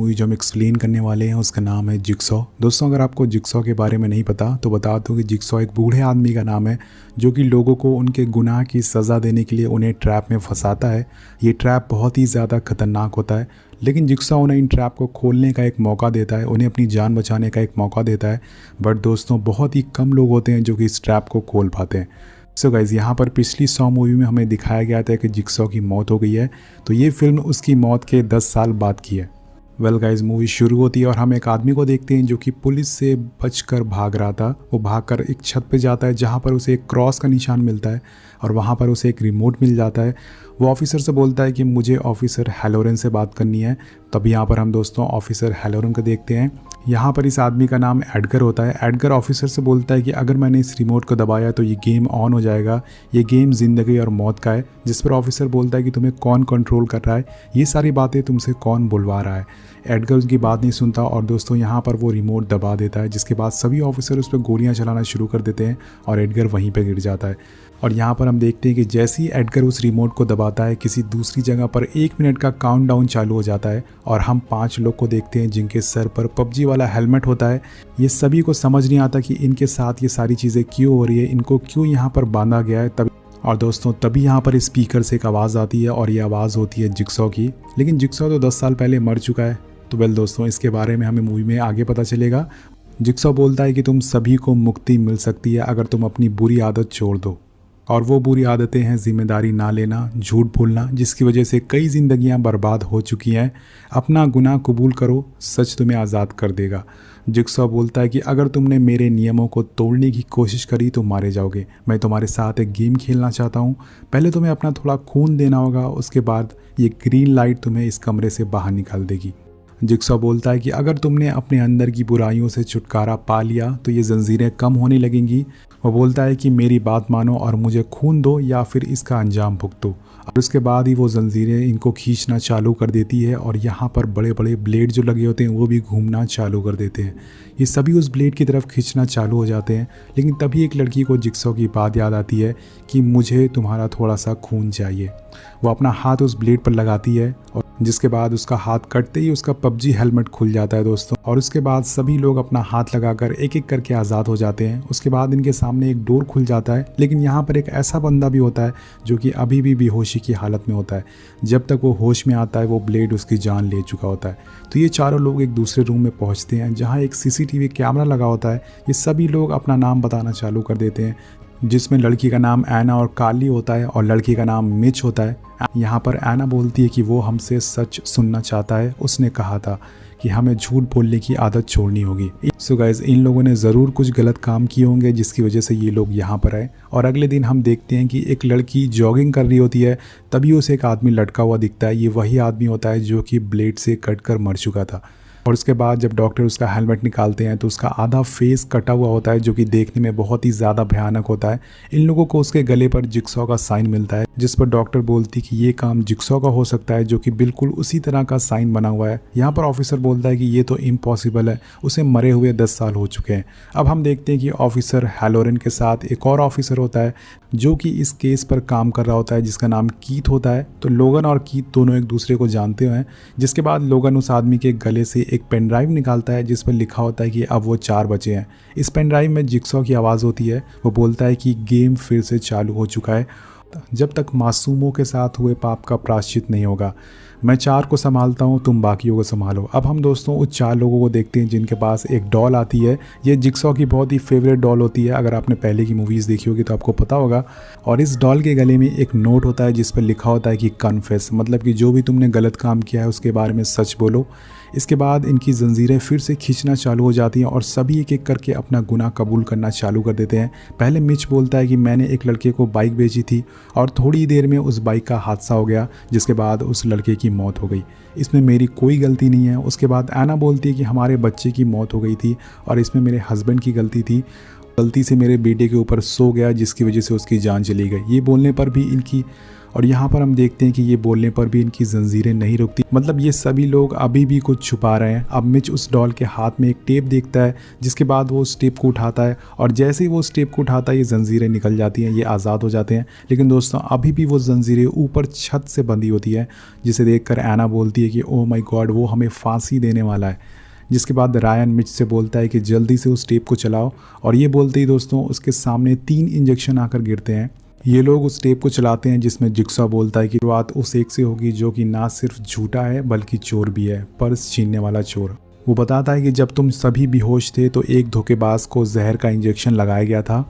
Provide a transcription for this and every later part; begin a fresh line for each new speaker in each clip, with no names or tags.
Movie जो हम explain करने वाले हैं उसका नाम है जिगसॉ। दोस्तों, अगर आपको जिगसॉ के बारे में नहीं पता तो बता दूं कि जिगसॉ एक बूढ़े आदमी का नाम है जो कि लोगों को उनके गुनाह की सज़ा देने के लिए उन्हें ट्रैप में फंसाता है। ये ट्रैप बहुत ही ज़्यादा खतरनाक होता है, लेकिन जिगसॉ उन्हें इन ट्रैप को खोलने का एक मौका देता है, उन्हें अपनी जान बचाने का एक मौका देता है। बट दोस्तों, बहुत ही कम लोग होते हैं जो कि इस ट्रैप को खोल पाते हैं। सो गाइज़, यहाँ पर पिछली सॉ मूवी में हमें दिखाया गया था कि जिगसॉ की मौत हो गई है, तो ये फिल्म उसकी मौत के 10 साल बाद की है। वेल गाइज, मूवी शुरू होती है और हम एक आदमी को देखते हैं जो कि पुलिस से बचकर भाग रहा था। वो भागकर एक छत पे जाता है जहाँ पर उसे एक क्रॉस का निशान मिलता है और वहाँ पर उसे एक रिमोट मिल जाता है। वो ऑफिसर से बोलता है कि मुझे ऑफिसर हैलोरन से बात करनी है। तभी यहाँ पर हम दोस्तों ऑफिसर हैलोरन को देखते हैं। यहाँ पर इस आदमी का नाम एडगर होता है। एडगर ऑफिसर से बोलता है कि अगर मैंने इस रिमोट को दबाया तो ये गेम ऑन हो जाएगा। ये गेम ज़िंदगी और मौत का है। जिस पर ऑफिसर बोलता है कि तुम्हें कौन कंट्रोल कर रहा है, ये सारी बातें तुमसे कौन बुलवा रहा है। एडगर उसकी बात नहीं सुनता और दोस्तों यहाँ पर वो रिमोट दबा देता है, जिसके बाद सभी ऑफिसर उस पर गोलियाँ चलाना शुरू कर देते हैं और एडगर वहीं पर गिर जाता है। और यहाँ पर हम देखते हैं कि जैसे ही एडगर उस रिमोट को दबाता है, किसी दूसरी जगह पर 1 मिनट का काउंटडाउन चालू हो जाता है और हम 5 लोग को देखते हैं जिनके सर पर पबजी वाला हेलमेट होता है। ये सभी को समझ नहीं आता कि इनके साथ ये सारी चीज़ें क्यों हो रही है, इनको क्यों यहाँ पर बांधा गया है। तभी यहाँ पर स्पीकर से एक आवाज़ आती है और ये आवाज़ होती है जिगसॉ की। लेकिन जिगसॉ तो 10 साल पहले मर चुका है। तो वेल दोस्तों, इसके बारे में हमें मूवी में आगे पता चलेगा। जिगसॉ बोलता है कि तुम सभी को मुक्ति मिल सकती है अगर तुम अपनी बुरी आदत छोड़ दो। और वो बुरी आदतें हैं जिम्मेदारी ना लेना, झूठ बोलना, जिसकी वजह से कई जिंदगियां बर्बाद हो चुकी हैं। अपना गुनाह कबूल करो, सच तुम्हें आज़ाद कर देगा। जिगसॉ बोलता है कि अगर तुमने मेरे नियमों को तोड़ने की कोशिश करी तो मारे जाओगे। मैं तुम्हारे साथ एक गेम खेलना चाहता हूँ। पहले तुम्हें अपना थोड़ा खून देना होगा, उसके बाद ये ग्रीन लाइट तुम्हें इस कमरे से बाहर निकाल देगी। जिगसॉ बोलता है कि अगर तुमने अपने अंदर की बुराइयों से छुटकारा पा लिया तो ये जंजीरें कम होने लगेंगी। वो बोलता है कि मेरी बात मानो और मुझे खून दो या फिर इसका अंजाम भुगतो। और उसके बाद ही वो जंजीरें इनको खींचना चालू कर देती है और यहाँ पर बड़े बड़े ब्लेड जो लगे होते हैं वो भी घूमना चालू कर देते हैं। ये सभी उस ब्लेड की तरफ खींचना चालू हो जाते हैं। लेकिन तभी एक लड़की को जिगसॉ की बात याद आती है कि मुझे तुम्हारा थोड़ा सा खून चाहिए। वो अपना हाथ उस ब्लेड पर लगाती है और जिसके बाद उसका हाथ कटते ही उसका पबजी हेलमेट खुल जाता है दोस्तों। और उसके बाद सभी लोग अपना हाथ लगाकर एक एक करके आज़ाद हो जाते हैं। उसके बाद इनके सामने एक डोर खुल जाता है, लेकिन यहाँ पर एक ऐसा बंदा भी होता है जो कि अभी भी बेहोशी की हालत में होता है। जब तक वो होश में आता है वो ब्लेड उसकी जान ले चुका होता है। तो ये चारों लोग एक दूसरे रूम में पहुँचते हैं जहाँ एक CCTV कैमरा लगा होता है। ये सभी लोग अपना नाम बताना चालू कर देते हैं, जिसमें लड़की का नाम एना और कार्ली होता है और लड़की का नाम मिच होता है। यहाँ पर एना बोलती है कि वो हमसे सच सुनना चाहता है। उसने कहा था कि हमें झूठ बोलने की आदत छोड़नी होगी। सो गाइज, इन लोगों ने ज़रूर कुछ गलत काम किए होंगे जिसकी वजह से ये लोग यहाँ पर आए। और अगले दिन हम देखते हैं कि एक लड़की जॉगिंग कर रही होती है, तभी उसे एक आदमी लटका हुआ दिखता है। ये वही आदमी होता है जो कि ब्लेड से कट कर मर चुका था। और उसके बाद जब डॉक्टर उसका हेलमेट निकालते हैं तो उसका आधा फेस कटा हुआ होता है, जो कि देखने में बहुत ही ज़्यादा भयानक होता है। इन लोगों को उसके गले पर जिगसॉ का साइन मिलता है, जिस पर डॉक्टर बोलती कि ये काम जिगसॉ का हो सकता है, जो कि बिल्कुल उसी तरह का साइन बना हुआ है। यहाँ पर ऑफिसर बोलता है कि ये तो इम्पॉसिबल है, उसे मरे हुए 10 साल हो चुके हैं। अब हम देखते हैं कि ऑफिसर हैलोरन के साथ एक और ऑफिसर होता है जो कि इस केस पर काम कर रहा होता है, जिसका नाम कीथ होता है। तो लोगन और कीथ दोनों एक दूसरे को जानते हैं। जिसके बाद लोगन उस आदमी के गले से एक पेन ड्राइव निकालता है जिस पर लिखा होता है कि अब वो 4 बचे हैं। इस पेन ड्राइव में जिगसॉ की आवाज़ होती है। वो बोलता है कि गेम फिर से चालू हो चुका है, जब तक मासूमों के साथ हुए पाप का प्रायश्चित नहीं होगा। मैं 4 को संभालता हूँ, तुम बाकियों को संभालो। अब हम दोस्तों उस 4 लोगों को देखते हैं जिनके पास एक डॉल आती है। ये जिगसॉ की बहुत ही फेवरेट डॉल होती है। अगर आपने पहले की मूवीज़ देखी होगी तो आपको पता होगा। और इस डॉल के गले में एक नोट होता है जिस पर लिखा होता है कि कन्फेस, मतलब कि जो भी तुमने गलत काम किया है उसके बारे में सच बोलो। इसके बाद इनकी जंजीरें फिर से खींचना चालू हो जाती हैं और सभी एक एक करके अपना गुनाह कबूल करना चालू कर देते हैं। पहले मिच बोलता है कि मैंने एक लड़के को बाइक बेची थी और थोड़ी देर में उस बाइक का हादसा हो गया, जिसके बाद उस लड़के की मौत हो गई। इसमें मेरी कोई गलती नहीं है। उसके बाद एना बोलती है कि हमारे बच्चे की मौत हो गई थी और इसमें मेरे हस्बैंड की गलती थी। गलती से मेरे बेटे के ऊपर सो गया जिसकी वजह से उसकी जान चली गई। ये बोलने पर भी इनकी और यहाँ पर हम देखते हैं कि ये बोलने पर भी इनकी जंजीरें नहीं रुकती, मतलब ये सभी लोग अभी भी कुछ छुपा रहे हैं। अब मिच उस डॉल के हाथ में एक टेप देखता है, जिसके बाद वो उस टेप को उठाता है और जैसे ही वो उस टेप को उठाता है ये जंजीरें निकल जाती हैं, ये आज़ाद हो जाते हैं। लेकिन दोस्तों अभी भी वो जंजीरें ऊपर छत से बंधी होती है, जिसे देखकर एना बोलती है कि ओह माय गॉड, वो हमें फांसी देने वाला है। जिसके बाद रायन मिच से बोलता है कि जल्दी से उस टेप को चलाओ, और ये बोलते ही दोस्तों उसके सामने 3 इंजेक्शन आकर गिरते हैं। ये लोग उस टेप को चलाते हैं, जिसमें जिक्सॉ बोलता है कि बात उस एक से होगी जो कि ना सिर्फ झूठा है बल्कि चोर भी है, पर्स छीनने वाला चोर। वो बताता है कि जब तुम सभी बेहोश थे तो एक धोखेबाज को जहर का इंजेक्शन लगाया गया था।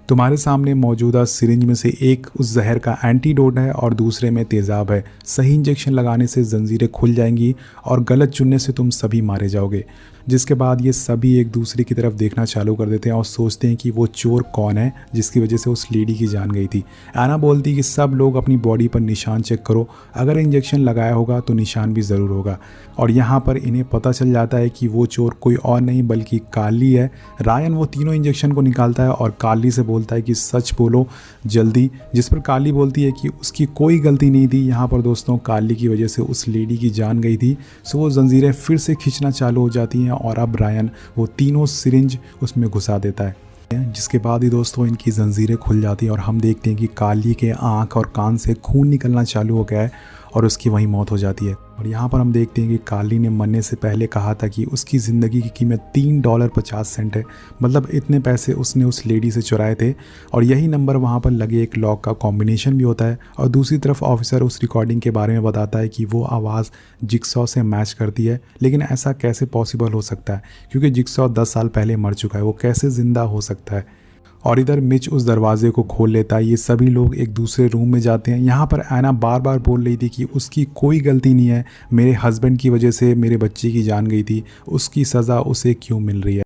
तुम्हारे सामने मौजूदा सिरिंज में से एक उस जहर का एंटीडोट है और दूसरे में तेज़ाब है। सही इंजेक्शन लगाने से जंजीरें खुल जाएंगी और गलत चुनने से तुम सभी मारे जाओगे। जिसके बाद ये सभी एक दूसरे की तरफ देखना चालू कर देते हैं और सोचते हैं कि वो चोर कौन है जिसकी वजह से उस लेडी की जान गई थी। एना बोलती है कि सब लोग अपनी बॉडी पर निशान चेक करो, अगर इंजेक्शन लगाया होगा तो निशान भी ज़रूर होगा। और यहाँ पर इन्हें पता चल जाता है कि वो चोर कोई और नहीं बल्कि कार्ली है। रायन वो तीनों इंजेक्शन को निकालता है और कार्ली से बोलता है कि सच बोलो जल्दी, जिस पर कार्ली बोलती है कि उसकी कोई गलती नहीं थी। यहाँ पर दोस्तों कार्ली की वजह से उस लेडी की जान गई थी। सो वो जंजीरें फिर से खींचना चालू हो जाती हैं और अब रायन वो तीनों सिरिंज उसमें घुसा देता है, जिसके बाद ही दोस्तों इनकी जंजीरें खुल जाती हैं और हम देखते हैं कि कार्ली के आँख और कान से खून निकलना चालू हो गया है और उसकी वहीं मौत हो जाती है। और यहाँ पर हम देखते हैं कि कार्ली ने मरने से पहले कहा था कि उसकी ज़िंदगी की कीमत $3.50 है, मतलब इतने पैसे उसने उस लेडी से चुराए थे। और यही नंबर वहाँ पर लगे एक लॉक का कॉम्बिनेशन भी होता है। और दूसरी तरफ ऑफिसर उस रिकॉर्डिंग के बारे में बताता है कि वो आवाज़ जिक्सॉ से मैच करती है, लेकिन ऐसा कैसे पॉसिबल हो सकता है क्योंकि जिक्सॉ 10 साल पहले मर चुका है, वो कैसे ज़िंदा हो सकता है। और इधर मिच उस दरवाजे को खोल लेता है। ये सभी लोग एक दूसरे रूम में जाते हैं। यहाँ पर एना बार बार बोल रही थी कि उसकी कोई गलती नहीं है, मेरे हस्बैंड की वजह से मेरे बच्चे की जान गई थी, उसकी सज़ा उसे क्यों मिल रही है।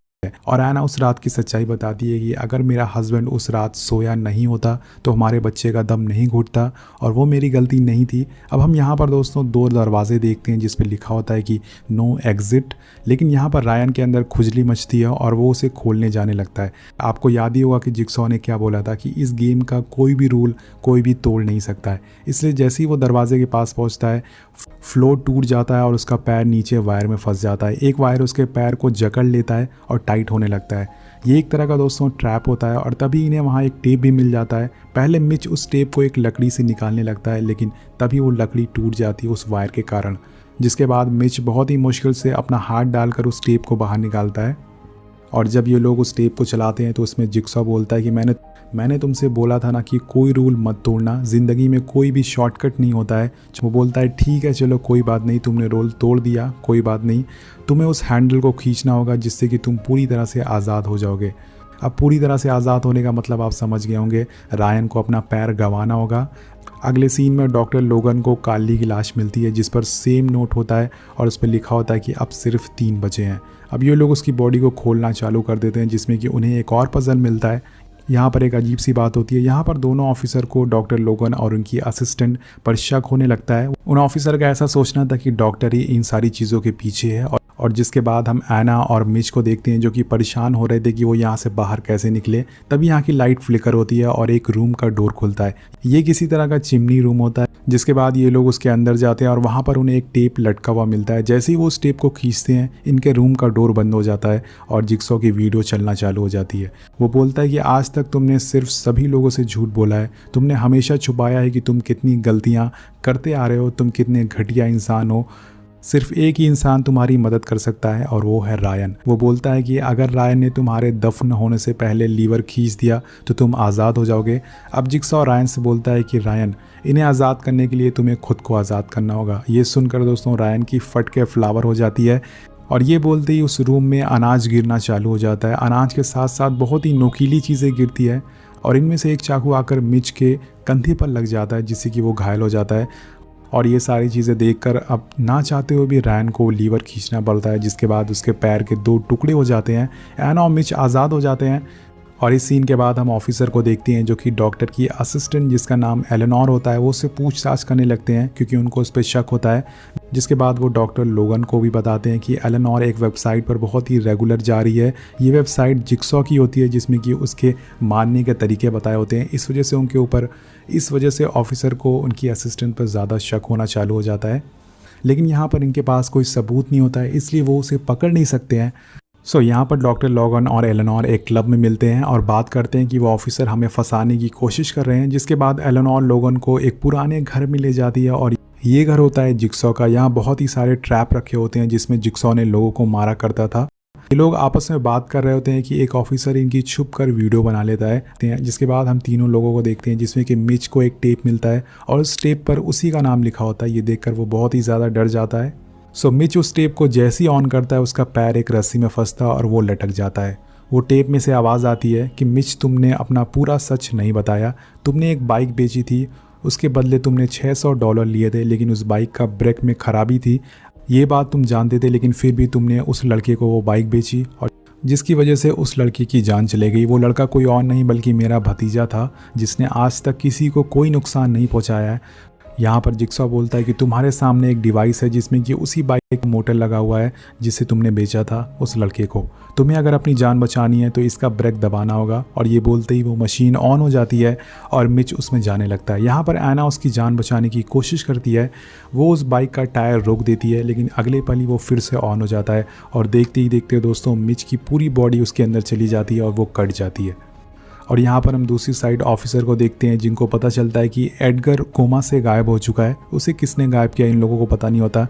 और एना उस रात की सच्चाई बताती है कि अगर मेरा हस्बैंड उस रात सोया नहीं होता तो हमारे बच्चे का दम नहीं घुटता और वो मेरी गलती नहीं थी। अब हम यहाँ पर दोस्तों 2 दरवाजे देखते हैं जिस पे लिखा होता है कि नो एग्जिट, लेकिन यहाँ पर रायन के अंदर खुजली मचती है और वो उसे खोलने जाने लगता है। आपको याद ही होगा कि जिक्सॉ ने क्या बोला था कि इस गेम का कोई भी रूल कोई भी तोड़ नहीं सकता है। इसलिए जैसे ही वो दरवाजे के पास पहुँचता है, फ्लोर टूट जाता है और उसका पैर नीचे वायर में फंस जाता है। एक वायर उसके पैर को जकड़ लेता है और टाइट होने लगता है। ये एक तरह का दोस्तों ट्रैप होता है और तभी इन्हें वहाँ एक टेप भी मिल जाता है। पहले मिच उस टेप को एक लकड़ी से निकालने लगता है, लेकिन तभी वो लकड़ी टूट जाती है उस वायर के कारण। जिसके बाद मिच बहुत ही मुश्किल से अपना हाथ डालकर उस टेप को बाहर निकालता है। और जब ये लोग उस टेप को चलाते हैं तो उसमें जिक्सॉ बोलता है कि मैंने तुमसे बोला था ना कि कोई रूल मत तोड़ना, ज़िंदगी में कोई भी शॉर्टकट नहीं होता है। वो बोलता है ठीक है चलो कोई बात नहीं, तुमने रोल तोड़ दिया, कोई बात नहीं, तुम्हें उस हैंडल को खींचना होगा जिससे कि तुम पूरी तरह से आज़ाद हो जाओगे। अब पूरी तरह से आज़ाद होने का मतलब आप समझ गए होंगे, रायन को अपना पैर गंवाना होगा। अगले सीन में डॉक्टर लोगन को कार्ली की लाश मिलती है जिस पर सेम नोट होता है और उस पर लिखा होता है कि अब सिर्फ 3 बचे हैं। अब ये लोग उसकी बॉडी को खोलना चालू कर देते हैं जिसमें कि उन्हें एक और पजल मिलता है। यहाँ पर एक अजीब सी बात होती है। यहाँ पर दोनों ऑफिसर को डॉक्टर लोगन और उनकी असिस्टेंट पर शक होने लगता है। उन ऑफिसर का ऐसा सोचना था कि डॉक्टर ही इन सारी चीज़ों के पीछे है। और जिसके बाद हम एना और मिच को देखते हैं जो कि परेशान हो रहे थे कि वो यहाँ से बाहर कैसे निकले। तभी यहाँ की लाइट फ्लिकर होती है और एक रूम का डोर खुलता है। ये किसी तरह का चिमनी रूम होता है। जिसके बाद ये लोग उसके अंदर जाते हैं और वहाँ पर उन्हें एक टेप लटका हुआ मिलता है। जैसे ही वो उस टेप को खींचते हैं इनके रूम का डोर बंद हो जाता है और जिक्सॉ की वीडियो चलना चालू हो जाती है। वो बोलता है कि आज तक तुमने सिर्फ सभी लोगों से झूठ बोला है, तुमने हमेशा छुपाया है कि तुम कितनी गलतियाँ करते आ रहे हो, तुम कितने घटिया इंसान हो। सिर्फ एक ही इंसान तुम्हारी मदद कर सकता है और वो है रायन। वो बोलता है कि अगर रायन ने तुम्हारे दफन होने से पहले लीवर खींच दिया तो तुम आज़ाद हो जाओगे। अब जिक्सॉ रायन से बोलता है कि रायन, इन्हें आज़ाद करने के लिए तुम्हें खुद को आज़ाद करना होगा। ये सुनकर दोस्तों रायन की फट के फ्लावर हो जाती है और ये बोलते ही उस रूम में अनाज गिरना चालू हो जाता है। अनाज के साथ साथ बहुत ही नोकीली चीज़ें गिरती है और इनमें से एक चाकू आकर मिच के कंधे पर लग जाता है जिससे कि वो घायल हो जाता है। और ये सारी चीज़ें देखकर अब ना चाहते हुए भी रायन को लीवर खींचना पड़ता है, जिसके बाद उसके पैर के 2 टुकड़े हो जाते हैं। एना और मिच आज़ाद हो जाते हैं और इस सीन के बाद हम ऑफिसर को देखते हैं जो कि डॉक्टर की असिस्टेंट जिसका नाम एलेनोर होता है वो उससे पूछताछ करने लगते हैं क्योंकि उनको उस पर शक होता है। जिसके बाद वो डॉक्टर लोगन को भी बताते हैं कि एलेनोर एक वेबसाइट पर बहुत ही रेगुलर जा रही है। ये वेबसाइट जिक्सॉ की होती है जिसमें कि उसके मारने के तरीके बताए होते हैं। इस वजह से ऑफिसर को उनकी असिस्टेंट पर ज़्यादा शक होना चालू हो जाता है। लेकिन यहाँ पर इनके पास कोई सबूत नहीं होता है इसलिए वो उसे पकड़ नहीं सकते हैं। यहाँ पर डॉक्टर लोगन और एलेनोर एक क्लब में मिलते हैं और बात करते हैं कि वो ऑफिसर हमें फंसाने की कोशिश कर रहे हैं। जिसके बाद एलेनोर लोगन को एक पुराने घर में ले जाती है और ये घर होता है जिक्सॉ का। यहाँ बहुत ही सारे ट्रैप रखे होते हैं जिसमें जिक्सॉ ने लोगों को मारा करता था। ये लोग आपस में बात कर रहे होते हैं कि एक ऑफिसर इनकी छुप कर वीडियो बना लेता है। जिसके बाद हम तीनों लोगों को देखते हैं जिसमें कि मिच को एक टेप मिलता है और उस टेप पर उसी का नाम लिखा होता है। ये देखकर वो बहुत ही ज़्यादा डर जाता है। मिच उस टेप को जैसे ही ऑन करता है उसका पैर एक रस्सी में फंसता है और वो लटक जाता है। वो टेप में से आवाज़ आती है कि मिच तुमने अपना पूरा सच नहीं बताया। तुमने एक बाइक बेची थी, उसके बदले तुमने $600 लिए थे, लेकिन उस बाइक का ब्रेक में खराबी थी। ये बात तुम जानते थे लेकिन फिर भी तुमने उस लड़के को वो बाइक बेची और जिसकी वजह से उस लड़के की जान चले गई। वो लड़का कोई और नहीं बल्कि मेरा भतीजा था जिसने आज तक किसी को कोई नुकसान नहीं पहुंचाया है। यहाँ पर जिक्सॉ बोलता है कि तुम्हारे सामने एक डिवाइस है जिसमें कि उसी बाइक मोटर लगा हुआ है जिसे तुमने बेचा था उस लड़के को। तुम्हें अगर अपनी जान बचानी है तो इसका ब्रेक दबाना होगा। और ये बोलते ही वो मशीन ऑन हो जाती है और मिच उसमें जाने लगता है। यहाँ पर एना उसकी जान बचाने की कोशिश करती है। वो उस बाइक का टायर रोक देती है लेकिन अगले पल ही वो फिर से ऑन हो जाता है और देखते ही देखते दोस्तों मिच की पूरी बॉडी उसके अंदर चली जाती है और वो कट जाती है। और यहाँ पर हम दूसरी साइड ऑफिसर को देखते हैं जिनको पता चलता है कि एडगर कोमा से गायब हो चुका है। उसे किसने गायब किया इन लोगों को पता नहीं होता।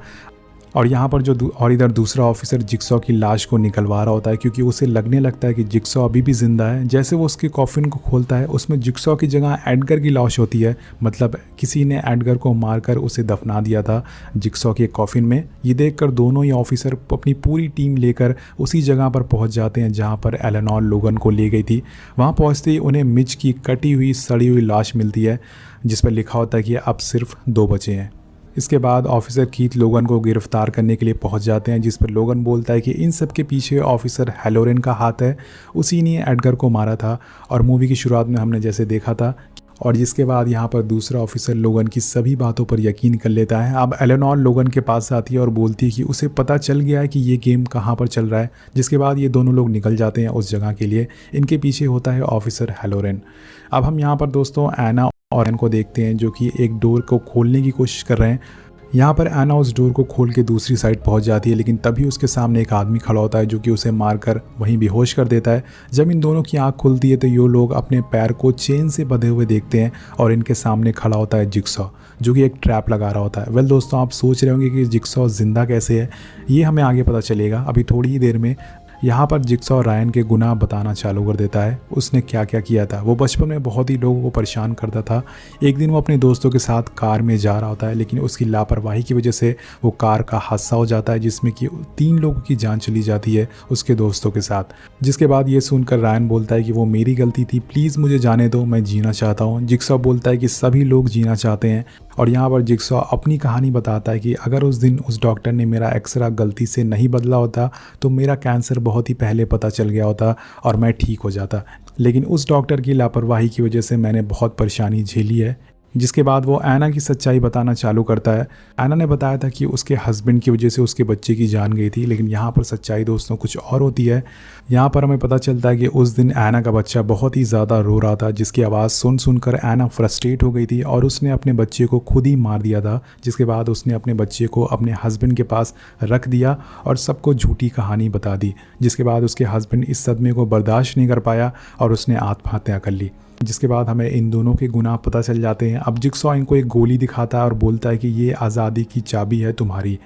और यहाँ पर इधर दूसरा ऑफिसर जिक्सॉ की लाश को निकलवा रहा होता है क्योंकि उसे लगने लगता है कि जिक्सॉ अभी भी जिंदा है। जैसे वो उसके कॉफिन को खोलता है उसमें जिक्सॉ की जगह एडगर की लाश होती है। मतलब किसी ने एडगर को मारकर उसे दफना दिया था जिक्सॉ के कॉफिन में। ये देखकर दोनों ही ऑफिसर अपनी पूरी टीम लेकर उसी जगह पर पहुंच जाते हैं जहां पर एलेनोर लोगन को ले गई थी। वहां पहुंचते ही उन्हें मिच की कटी हुई सड़ी हुई लाश मिलती है जिस पर लिखा होता है कि अब सिर्फ 2 बचे हैं। इसके बाद ऑफिसर कीथ लोगन को गिरफ्तार करने के लिए पहुंच जाते हैं जिस पर लोगन बोलता है कि इन सब के पीछे ऑफिसर हैलोरेन का हाथ है। उसी ने एडगर को मारा था और मूवी की शुरुआत में हमने जैसे देखा था। और जिसके बाद यहाँ पर दूसरा ऑफिसर लोगन की सभी बातों पर यकीन कर लेता है। अब एलेनोर लोगन के पास आती है और बोलती है कि उसे पता चल गया है कि ये गेम कहाँ पर चल रहा है। जिसके बाद ये दोनों लोग निकल जाते हैं उस जगह के लिए। इनके पीछे होता है ऑफिसर हैलोरेन। अब हम यहाँ पर दोस्तों एना और एन को देखते हैं जो कि एक डोर को खोलने की कोशिश कर रहे हैं। यहाँ पर एना उस डोर को खोल के दूसरी साइड पहुँच जाती है लेकिन तभी उसके सामने एक आदमी खड़ा होता है जो कि उसे मारकर वहीं बेहोश कर देता है। जब इन दोनों की आंख खुलती है तो ये लोग अपने पैर को चेन से बंधे हुए देखते हैं और इनके सामने खड़ा होता है जिक्सॉ जो कि एक ट्रैप लगा रहा होता है। वेल दोस्तों, आप सोच रहे होंगे कि जिक्सॉ जिंदा कैसे है। ये हमें आगे पता चलेगा अभी थोड़ी ही देर में। यहाँ पर जिक्सॉ रायन के गुनाह बताना चालू कर देता है। उसने क्या क्या किया था। वो बचपन में बहुत ही लोगों को परेशान करता था। एक दिन वो अपने दोस्तों के साथ कार में जा रहा होता है लेकिन उसकी लापरवाही की वजह से वो कार का हादसा हो जाता है जिसमें कि 3 लोगों की जान चली जाती है उसके दोस्तों के साथ। जिसके बाद ये सुनकर रायन बोलता है कि वो मेरी गलती थी, प्लीज़ मुझे जाने दो, मैं जीना चाहता हूँ। जिक्सॉ बोलता है कि सभी लोग जीना चाहते हैं। और यहाँ पर जिक्सॉ अपनी कहानी बताता है कि अगर उस दिन उस डॉक्टर ने मेरा एक्सरा गलती से नहीं बदला होता तो मेरा कैंसर बहुत ही पहले पता चल गया होता और मैं ठीक हो जाता। लेकिन उस डॉक्टर की लापरवाही की वजह से मैंने बहुत परेशानी झेली है। जिसके बाद वो एना की सच्चाई बताना चालू करता है। एना ने बताया था कि उसके हस्बैंड की वजह से उसके बच्चे की जान गई थी, लेकिन यहाँ पर सच्चाई दोस्तों कुछ और होती है। यहाँ पर हमें पता चलता है कि उस दिन एना का बच्चा बहुत ही ज़्यादा रो रहा था जिसकी आवाज़ सुनकर एना फ्रस्ट्रेट हो गई थी और उसने अपने बच्चे को खुद ही मार दिया था। जिसके बाद उसने अपने बच्चे को अपने हस्बैंड के पास रख दिया और सबको झूठी कहानी बता दी। जिसके बाद उसके हस्बैंड इस सदमे को बर्दाश्त नहीं कर पाया और उसने आत्महत्या कर ली। जिसके बाद हमें इन दोनों के गुनाह पता चल जाते हैं। अब जिक्सॉ इनको एक गोली दिखाता है और बोलता है कि ये आज़ादी की चाबी है तुम्हारी।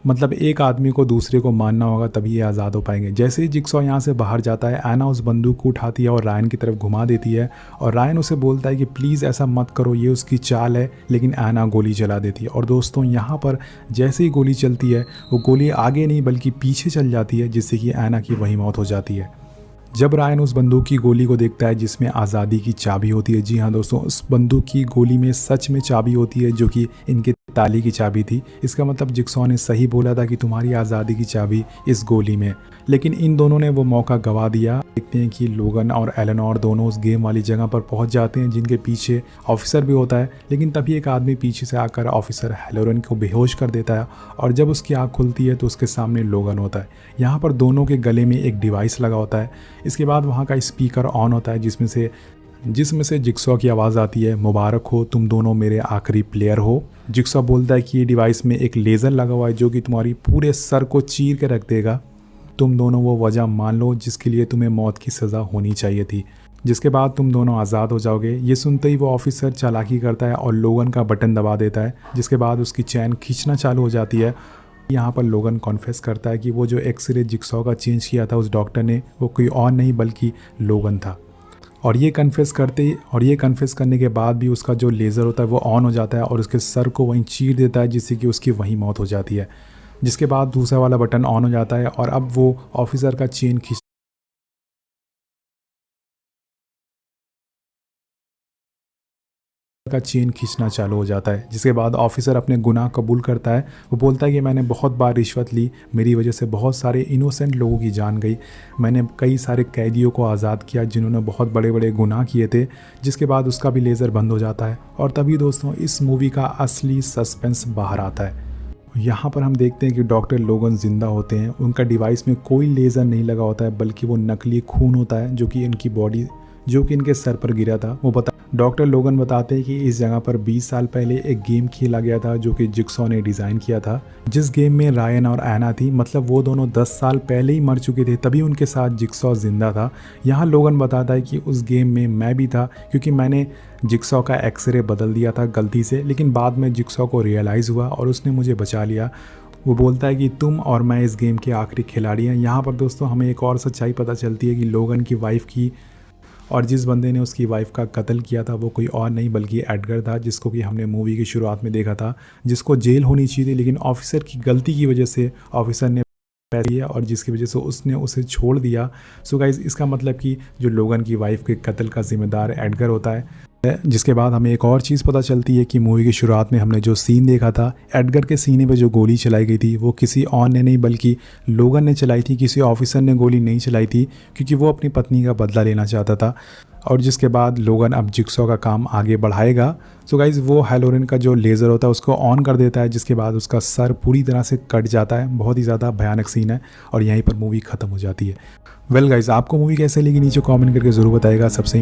मतलब एक आदमी को दूसरे को मानना होगा तभी ये आज़ाद हो पाएंगे। जैसे ही जिक्सॉ यहाँ से बाहर जाता है, एना उस बंदूक को उठाती है और रायन की तरफ घुमा देती है और रायन उसे बोलता है कि प्लीज़ ऐसा मत करो, ये उसकी चाल है। लेकिन एना गोली चला देती है और दोस्तों यहाँ पर जैसे ही गोली चलती है वो गोली आगे नहीं बल्कि पीछे चल जाती है जिससे कि एना की वहीं मौत हो जाती है। जब रायन उस बंदूक की गोली को देखता है जिसमें आज़ादी की चाबी होती है, जी हाँ दोस्तों, उस बंदूक की गोली में सच में चाबी होती है जो कि इनके ताली की चाबी थी। इसका मतलब जिक्सॉ ने सही बोला था कि तुम्हारी आज़ादी की चाबी इस गोली में। लेकिन इन दोनों ने वो मौका गंवा दिया। देखते हैं कि लोगन और एलेनोर दोनों उस गेम वाली जगह पर पहुंच जाते हैं जिनके पीछे ऑफिसर भी होता है। लेकिन तभी एक आदमी पीछे से आकर ऑफिसर हैलोरन को बेहोश कर देता है और जब उसकी आँख खुलती है तो उसके सामने लोगन होता है। यहाँ पर दोनों के गले में एक डिवाइस लगा होता है। इसके बाद वहाँ का स्पीकर ऑन होता है जिसमें से जिक्सॉ की आवाज़ आती है, मुबारक हो, तुम दोनों मेरे आखिरी प्लेयर हो। जिक्सॉ बोलता है कि ये डिवाइस में एक लेज़र लगा हुआ है जो कि तुम्हारी पूरे सर को चीर के रख देगा। तुम दोनों वो वजह मान लो जिसके लिए तुम्हें मौत की सज़ा होनी चाहिए थी, जिसके बाद तुम दोनों आज़ाद हो जाओगे। ये सुनते ही वो ऑफिसर चालाकी करता है और लोगन का बटन दबा देता है, जिसके बाद उसकी चैन खींचना चालू हो जाती है। यहाँ पर लोगन कॉन्फेस करता है कि वो जो एक्सरे जिक्सॉ का चेंज किया था उस डॉक्टर ने, वो कोई और नहीं बल्कि लोगन था। और ये कन्फेस करने के बाद भी उसका जो लेज़र होता है वो ऑन हो जाता है और उसके सर को वहीं चीर देता है, जिससे कि उसकी वहीं मौत हो जाती है। जिसके बाद दूसरा वाला बटन ऑन हो जाता है और अब वो ऑफिसर का चेन खींचना चालू हो जाता है। जिसके बाद ऑफिसर अपने गुनाह कबूल करता है। वो बोलता है कि मैंने बहुत बार रिश्वत ली, मेरी वजह से बहुत सारे इनोसेंट लोगों की जान गई, मैंने कई सारे कैदियों को आज़ाद किया जिन्होंने बहुत बड़े बड़े गुनाह किए थे। जिसके बाद उसका भी लेज़र बंद हो जाता है और तभी दोस्तों इस मूवी का असली सस्पेंस बाहर आता है। यहाँ पर हम देखते हैं कि डॉक्टर लोगन जिंदा होते हैं। उनका डिवाइस में कोई लेज़र नहीं लगा होता है बल्कि वो नकली खून होता है जो कि इनके सर पर गिरा था। डॉक्टर लोगन बताते हैं कि इस जगह पर 20 साल पहले एक गेम खेला गया था जो कि जिक्सॉ ने डिज़ाइन किया था, जिस गेम में रायन और एना थी। मतलब वो दोनों 10 साल पहले ही मर चुके थे, तभी उनके साथ जिक्सॉ जिंदा था। यहाँ लोगन बताता है कि उस गेम में मैं भी था क्योंकि मैंने जिक्सॉ का एक्सरे बदल दिया था गलती से, लेकिन बाद में जिक्सॉ को रियलाइज़ हुआ और उसने मुझे बचा लिया। वो बोलता है कि तुम और मैं इस गेम के आखिरी खिलाड़ी हैं। यहाँ पर दोस्तों हमें एक और सच्चाई पता चलती है कि लोगन की वाइफ की और जिस बंदे ने उसकी वाइफ का कत्ल किया था वो कोई और नहीं बल्कि एडगर था, जिसको कि हमने मूवी की शुरुआत में देखा था, जिसको जेल होनी चाहिए थी। लेकिन ऑफिसर की गलती की वजह से ऑफिसर ने पैसे दिया और जिसकी वजह से उसने उसे छोड़ दिया। सो गाइस, इसका मतलब कि जो लोगन की वाइफ के कत्ल का जिम्मेदार एडगर होता है। जिसके बाद हमें एक और चीज़ पता चलती है कि मूवी की शुरुआत में हमने जो सीन देखा था, एडगर के सीने पे जो गोली चलाई गई थी वो किसी और ने नहीं बल्कि लोगन ने चलाई थी। किसी ऑफिसर ने गोली नहीं चलाई थी क्योंकि वो अपनी पत्नी का बदला लेना चाहता था। और जिसके बाद लोगन अब जिक्सॉ का काम आगे बढ़ाएगा। सो गाइज़, वो हैलोरन का जो लेज़र होता है उसको ऑन कर देता है, जिसके बाद उसका सर पूरी तरह से कट जाता है। बहुत ही ज़्यादा भयानक सीन है और यहीं पर मूवी ख़त्म हो जाती है। वेल गाइज़, आपको मूवी कैसे लगी नीचे कमेंट करके ज़रूर बताइएगा। सबसे